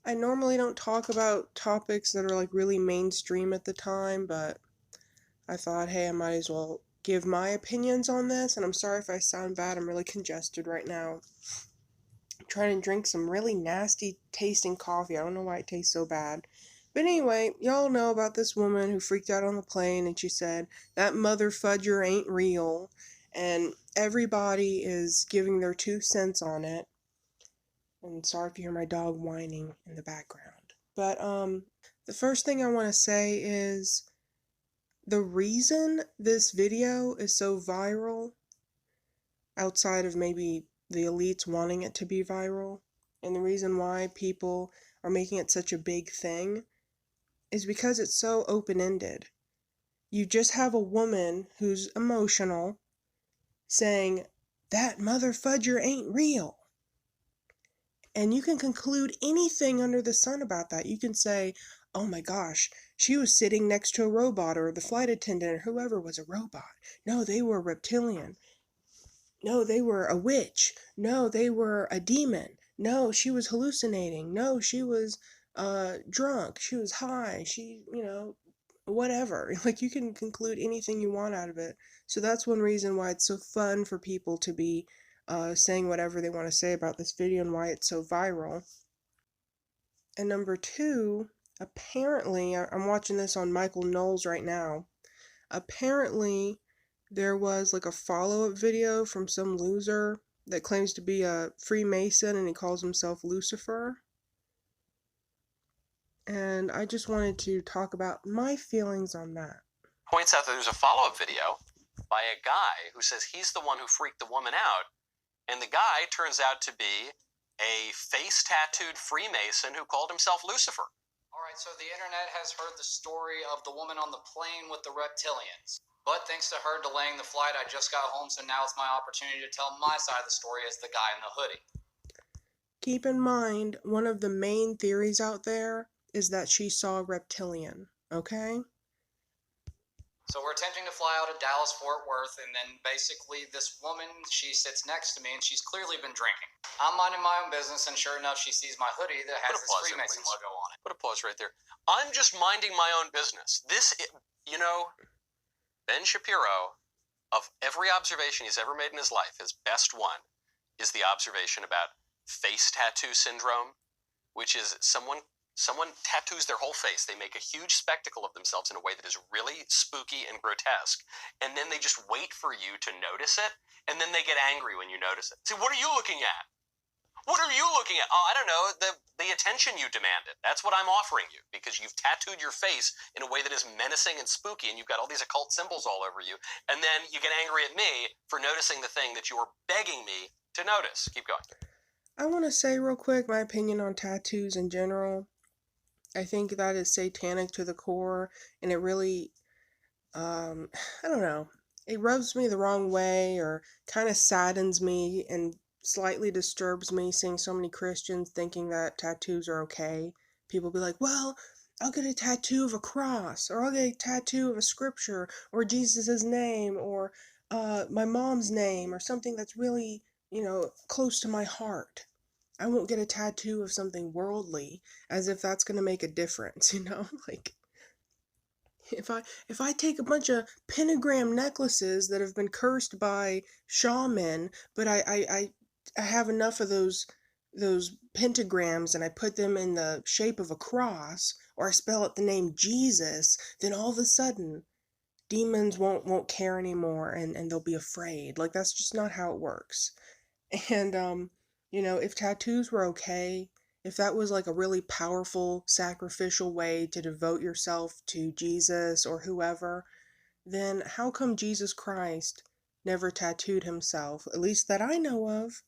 I normally don't talk about topics that are like really mainstream at the time, but I thought, hey, I might as well give my opinions on this. And I'm sorry if I sound bad, I'm really congested right now. I'm trying to drink some really nasty tasting coffee. I don't know why it tastes so bad. But anyway, y'all know about this woman who freaked out on the plane and she said, that mother fudger ain't real. And everybody is giving their 2 cents on it. And sorry if you hear my dog whining in the background. But the first thing I want to say is the reason this video is so viral, outside of maybe the elites wanting it to be viral, and the reason why people are making it such a big thing, is because it's so open-ended. You just have a woman who's emotional saying, that mother fudger ain't real. And you can conclude anything under the sun about that. You can say, oh my gosh, she was sitting next to a robot, or the flight attendant or whoever was a robot. No, they were reptilian. No, they were a witch. No, they were a demon. No, she was hallucinating. No, she was drunk. She was high. She, whatever. Like, you can conclude anything you want out of it. So that's one reason why it's so fun for people to be saying whatever they want to say about this video and why it's so viral. And number two, apparently, I'm watching this on Michael Knowles right now. Apparently, there was like a follow-up video from some loser that claims to be a Freemason and he calls himself Lucifer. And I just wanted to talk about my feelings on that. Points out that there's a follow-up video by a guy who says he's the one who freaked the woman out, and the guy turns out to be a face-tattooed Freemason who called himself Lucifer. All right, so the internet has heard the story of the woman on the plane with the reptilians. But thanks to her delaying the flight, I just got home, so now it's my opportunity to tell my side of the story as the guy in the hoodie. Keep in mind, one of the main theories out there is that she saw a reptilian, okay? So we're attempting to fly out of Dallas, Fort Worth, and then basically this woman, she sits next to me, and she's clearly been drinking. I'm minding my own business, and sure enough, she sees my hoodie that has this Freemason logo on it. Put a pause right there. I'm just minding my own business. This, Ben Shapiro, of every observation he's ever made in his life, his best one is the observation about face tattoo syndrome, which is someone tattoos their whole face. They make a huge spectacle of themselves in a way that is really spooky and grotesque, and then they just wait for you to notice it, and then they get angry when you notice it. See, what are you looking at? What are you looking at? Oh, I don't know, the attention you demanded. That's what I'm offering you, because you've tattooed your face in a way that is menacing and spooky, and you've got all these occult symbols all over you, and then you get angry at me for noticing the thing that you were begging me to notice. Keep going. I want to say real quick my opinion on tattoos in general. I think that is satanic to the core, and it really, I don't know, it rubs me the wrong way, or kind of saddens me and slightly disturbs me seeing so many Christians thinking that tattoos are okay. People be like, well, I'll get a tattoo of a cross, or I'll get a tattoo of a scripture, or Jesus' name, or my mom's name, or something that's really, close to my heart. I won't get a tattoo of something worldly, as if that's gonna make a difference, Like, if I take a bunch of pentagram necklaces that have been cursed by shaman, but I have enough of those pentagrams and I put them in the shape of a cross, or I spell out the name Jesus, then all of a sudden demons won't care anymore, and they'll be afraid. Like, that's just not how it works. And if tattoos were okay, if that was like a really powerful, sacrificial way to devote yourself to Jesus or whoever, then how come Jesus Christ never tattooed himself? At least that I know of,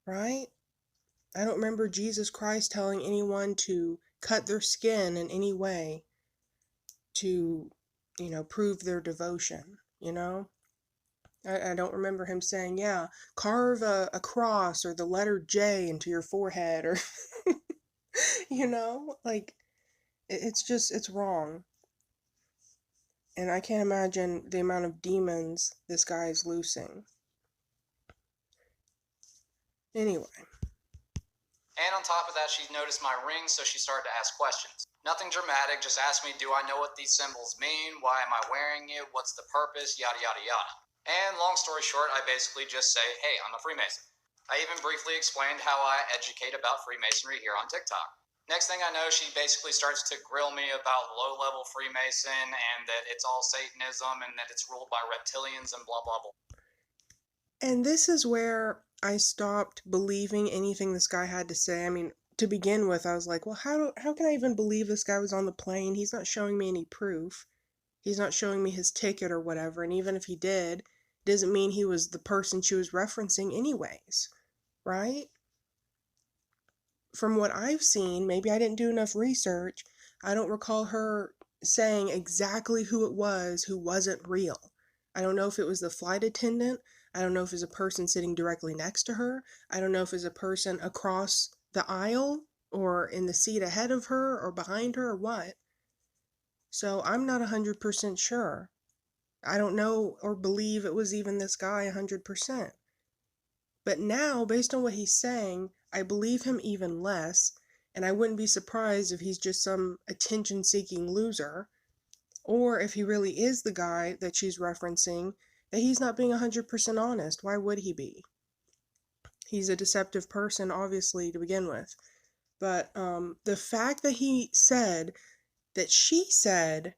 right? I don't remember Jesus Christ telling anyone to cut their skin in any way to, prove their devotion, I don't remember him saying, yeah, carve a cross or the letter J into your forehead, or, like, it's wrong. And I can't imagine the amount of demons this guy is loosing. Anyway, And on top of that, she noticed my ring, so she started to ask questions. Nothing dramatic, just asked me, do I know what these symbols mean? Why am I wearing it? What's the purpose? Yada, yada, yada. And long story short, I basically just say, hey, I'm a Freemason. I even briefly explained how I educate about Freemasonry here on TikTok. Next thing I know, she basically starts to grill me about low-level Freemason and that it's all Satanism and that it's ruled by reptilians and blah, blah, blah. And this is where I stopped believing anything this guy had to say. I mean, to begin with, I was like, well, how can I even believe this guy was on the plane? He's not showing me any proof. He's not showing me his ticket or whatever, and even if he did, doesn't mean he was the person she was referencing anyways, right? From what I've seen, maybe I didn't do enough research, I don't recall her saying exactly who it was who wasn't real. I don't know if it was the flight attendant. I don't know if it was a person sitting directly next to her. I don't know if it was a person across the aisle or in the seat ahead of her or behind her or what. So I'm not 100% sure. I don't know or believe it was even this guy 100%. But now, based on what he's saying, I believe him even less, and I wouldn't be surprised if he's just some attention-seeking loser, or if he really is the guy that she's referencing, that he's not being 100% honest. Why would he be? He's a deceptive person, obviously, to begin with. But the fact that he said that she said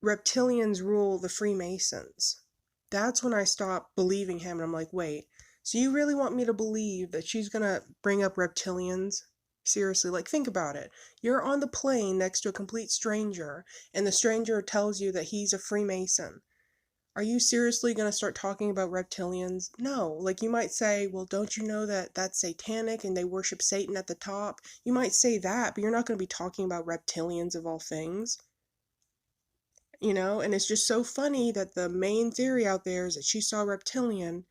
reptilians rule the Freemasons, that's when I stopped believing him, and I'm like, wait, so you really want me to believe that she's gonna bring up reptilians? Seriously, like, think about it. You're on the plane next to a complete stranger, and the stranger tells you that he's a Freemason. Are you seriously gonna start talking about reptilians? No. Like, you might say, well, don't you know that that's satanic and they worship Satan at the top? You might say that, but you're not gonna be talking about reptilians of all things. You know, and it's just so funny that the main theory out there is that she saw a reptilian,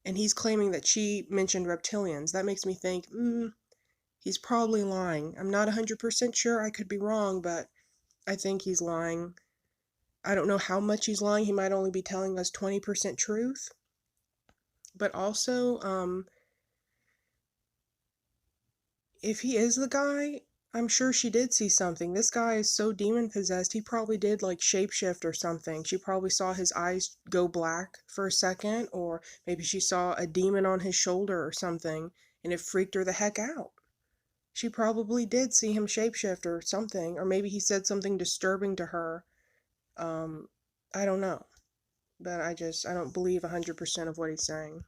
and he's claiming that she mentioned reptilians. That makes me think, he's probably lying. I'm not 100% sure, I could be wrong, but I think he's lying. I don't know how much he's lying. He might only be telling us 20% truth. But also, if he is the guy, I'm sure she did see something. This guy is so demon possessed, he probably did like shapeshift or something. She probably saw his eyes go black for a second, or maybe she saw a demon on his shoulder or something, and it freaked her the heck out. She probably did see him shapeshift or something, or maybe he said something disturbing to her. I don't know. But I don't believe 100% of what he's saying.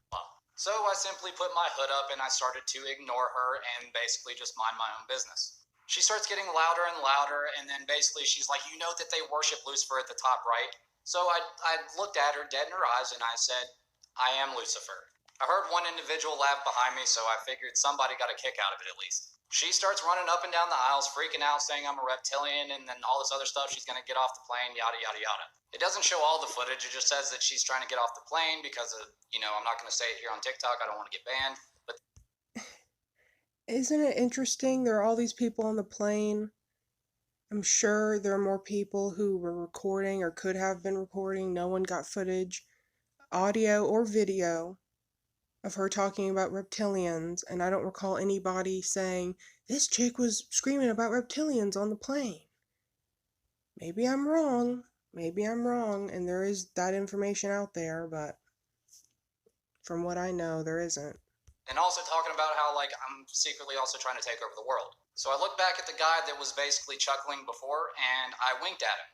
So I simply put my hood up and I started to ignore her and basically just mind my own business. She starts getting louder and louder, and then basically she's like, you know that they worship Lucifer at the top, right? So I looked at her dead in her eyes and I said, I am Lucifer. I heard one individual laugh behind me, so I figured somebody got a kick out of it at least. She starts running up and down the aisles, freaking out, saying I'm a reptilian, and then all this other stuff. She's going to get off the plane, yada, yada, yada. It doesn't show all the footage. It just says that she's trying to get off the plane because of, I'm not going to say it here on TikTok. I don't want to get banned. But isn't it interesting? There are all these people on the plane. I'm sure there are more people who were recording or could have been recording. No one got footage, audio or video, of her talking about reptilians, and I don't recall anybody saying, this chick was screaming about reptilians on the plane. Maybe I'm wrong. Maybe I'm wrong, and there is that information out there, but from what I know, there isn't. And also talking about how, I'm secretly also trying to take over the world. So I looked back at the guy that was basically chuckling before, and I winked at him.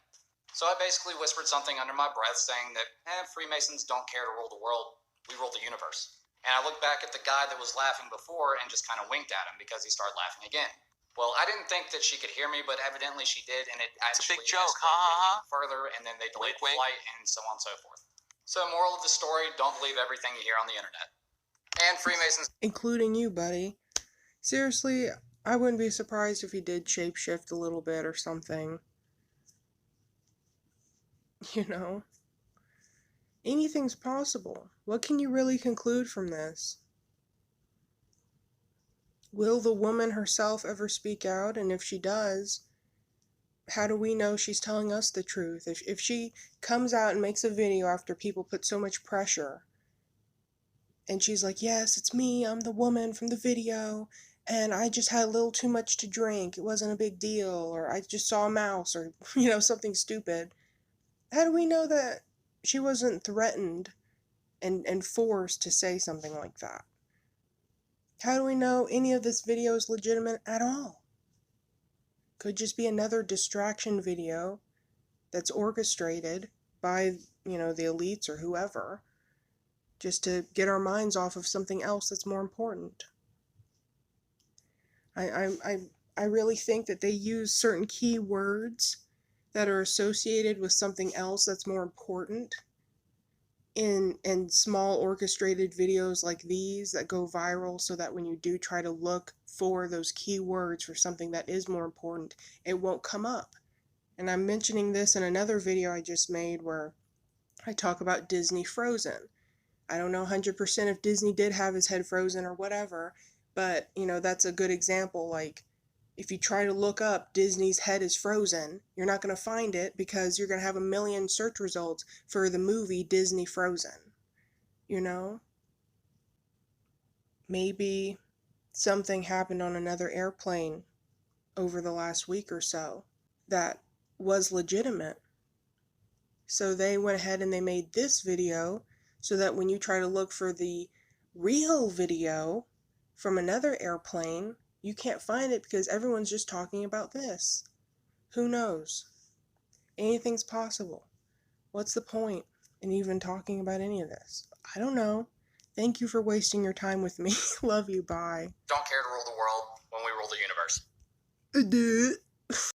So I basically whispered something under my breath saying that, Freemasons don't care to rule the world. We rule the universe. And I looked back at the guy that was laughing before and just kind of winked at him because he started laughing again. Well, I didn't think that she could hear me, but evidently she did, and it actually It's a big joke, ha ha ha. further, and then they delayed the Wink, wink. flight and so on and so forth. So, moral of the story, don't believe everything you hear on the internet. And Freemasons, including you, buddy. Seriously, I wouldn't be surprised if he did shapeshift a little bit or something. You know? Anything's possible. What can you really conclude from this? Will the woman herself ever speak out? And if she does, how do we know she's telling us the truth? If she comes out and makes a video after people put so much pressure And she's like, yes, it's me, I'm the woman from the video, and I just had a little too much to drink, it wasn't a big deal, or I just saw a mouse, or, something stupid. How do we know that she wasn't threatened and forced to say something like that? How do we know any of this video is legitimate at all? Could just be another distraction video that's orchestrated by, the elites or whoever, just to get our minds off of something else that's more important. I really think that they use certain key words that are associated with something else that's more important in small orchestrated videos like these that go viral, so that when you do try to look for those keywords for something that is more important, it won't come up. And I'm mentioning this in another video I just made where I talk about Disney Frozen. I don't know 100% if Disney did have his head frozen or whatever, but, that's a good example. Like, if you try to look up Disney's head is frozen, you're not going to find it because you're going to have a million search results for the movie Disney Frozen. Maybe something happened on another airplane over the last week or so that was legitimate. So they went ahead and they made this video so that when you try to look for the real video from another airplane, you can't find it because everyone's just talking about this. Who knows? Anything's possible. What's the point in even talking about any of this? I don't know. Thank you for wasting your time with me. Love you. Bye. Don't care to rule the world when we rule the universe.